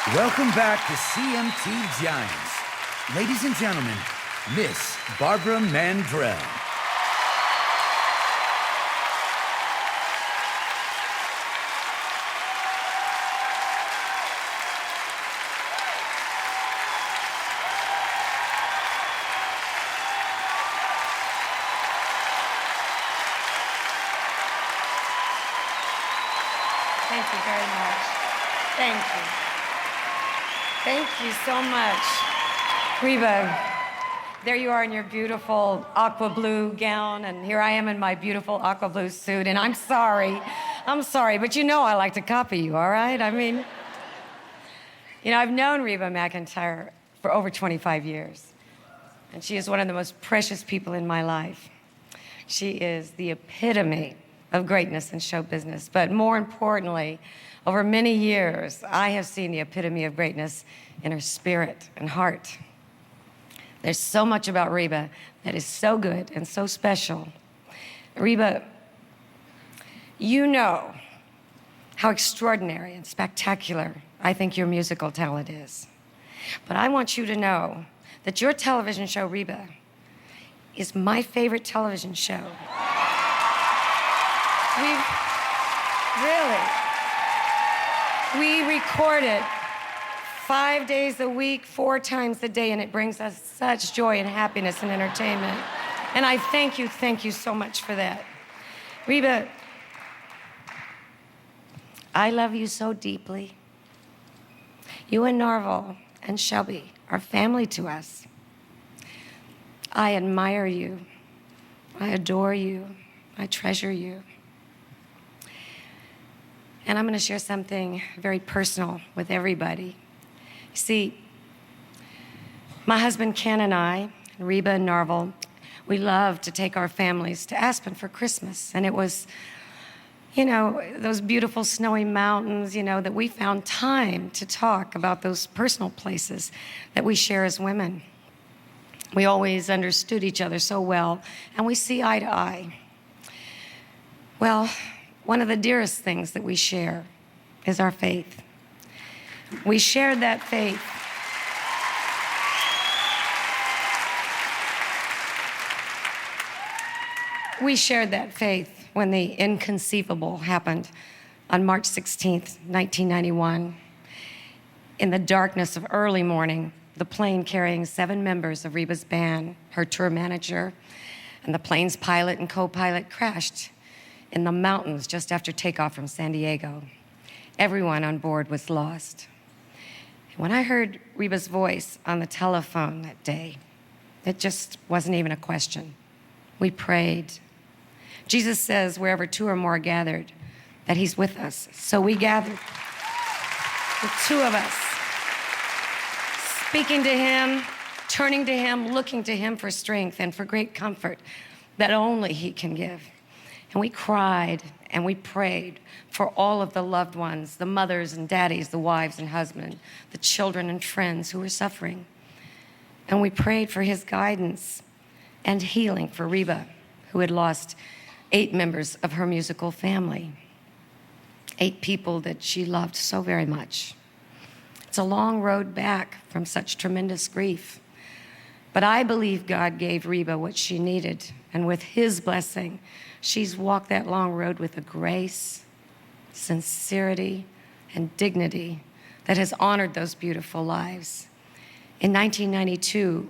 Welcome back to CMT Giants. Ladies and gentlemen, Miss Barbara Mandrell. Thank you very much. Thank you. Thank you so much. Reba, there you are in your beautiful aqua blue gown, and here I am in my beautiful aqua blue suit, and I'm sorry, but you know I like to copy you, all right? I mean, I've known Reba McEntire for over 25 years, and she is one of the most precious people in my life. She is the epitome of greatness in show business. But more importantly, over many years, I have seen the epitome of greatness in her spirit and heart. There's so much about Reba that is so good and so special. Reba, you know how extraordinary and spectacular I think your musical talent is. But I want you to know that your television show, Reba, is my favorite television show. We record it 5 days a week, 4 times a day, and it brings us such joy and happiness and entertainment. And I thank you so much for that. Reba, I love you so deeply. You and Narvel and Shelby are family to us. I admire you. I adore you. I treasure you. And I'm going to share something very personal with everybody. You see, my husband Ken and I, Reba and Narvel, we love to take our families to Aspen for Christmas. And it was, those beautiful snowy mountains, that we found time to talk about those personal places that we share as women. We always understood each other so well, and we see eye to eye. Well, one of the dearest things that we share is our faith. We shared that faith. We shared that faith when the inconceivable happened on March 16th, 1991. In the darkness of early morning, the plane carrying 7 members of Reba's band, her tour manager, and the plane's pilot and co-pilot crashed in the mountains just after takeoff from San Diego. Everyone on board was lost. When I heard Reba's voice on the telephone that day, it just wasn't even a question. We prayed. Jesus says wherever 2 or more are gathered, that he's with us. So we gathered, the 2 of us, speaking to him, turning to him, looking to him for strength and for great comfort that only he can give. And we cried and we prayed for all of the loved ones, the mothers and daddies, the wives and husbands, the children and friends who were suffering. And we prayed for his guidance and healing for Reba, who had lost 8 members of her musical family, 8 people that she loved so very much. It's a long road back from such tremendous grief. But I believe God gave Reba what she needed, and with his blessing, she's walked that long road with a grace, sincerity, and dignity that has honored those beautiful lives. In 1992,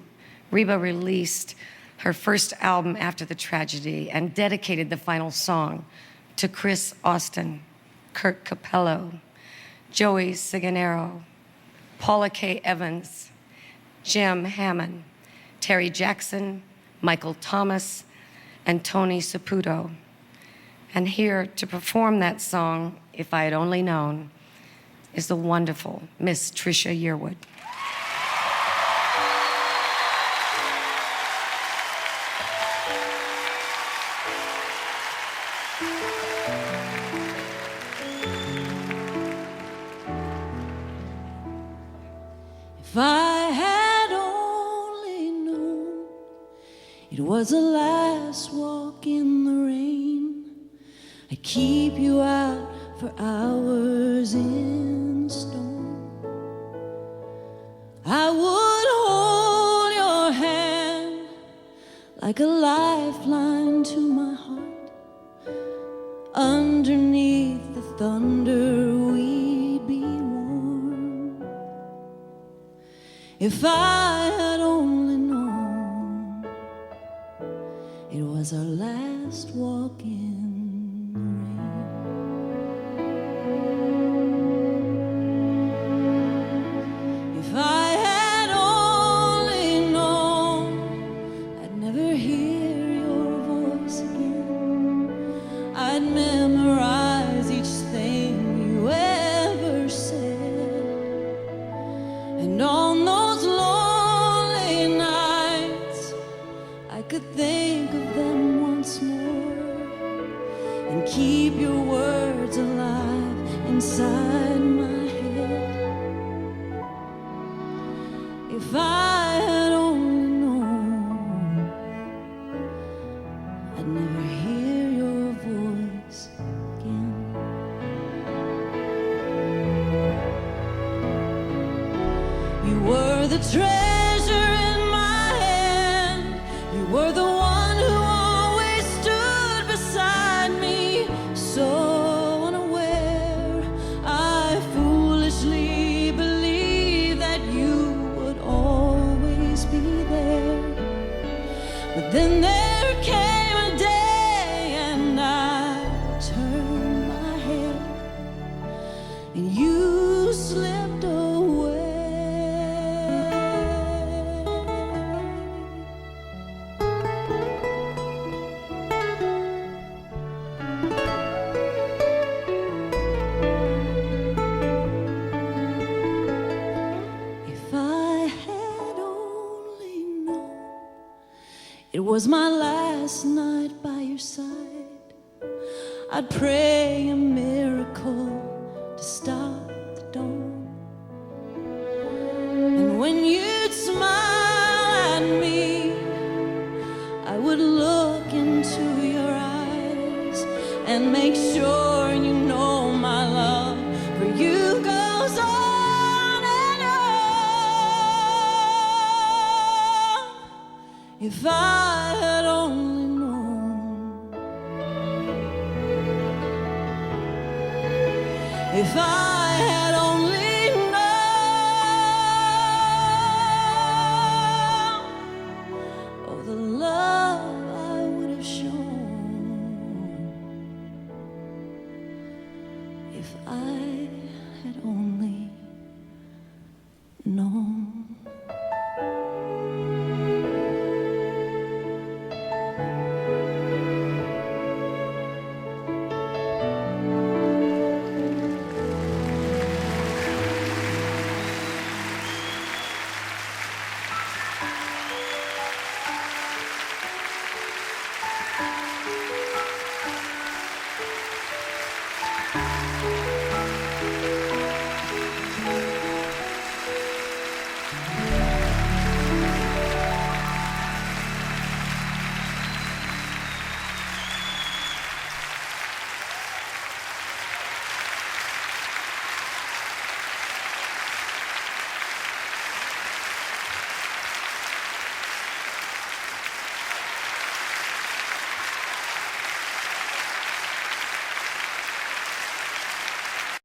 Reba released her first album after the tragedy and dedicated the final song to Chris Austin, Kurt Capello, Joey Siganero, Paula K. Evans, Jim Hammond, Terry Jackson, Michael Thomas, and Tony Saputo. And here to perform that song, If I Had Only Known, is the wonderful Miss Trisha Yearwood. If I had only known it was the last walk in the rain, I'd keep you out for hours in the storm. like a lifeline to my heart. Underneath the thunder we'd be warm. If I had only known it was our last walk in the rain. If I had only known I'd never hear your voice again, I'd memorize each thing you ever said. And on those lonely nights I could think of them once more and keep your words alive inside my head. If I had only known I'd never hear your voice again. You were the treasure in my hand. You were the one who always stood beside me. So unaware, I foolishly believed that you would always be there. But then there came a day and I turned my head and you slipped away. If I had only known it was my last night by your side, I'd pray a miracle to stop the dawn. And when you'd smile at me, I would look into your eyes and make sure you know my love for you goes on and on. If I had only known, if I had only known, oh, the love I would have shown. If I had only known.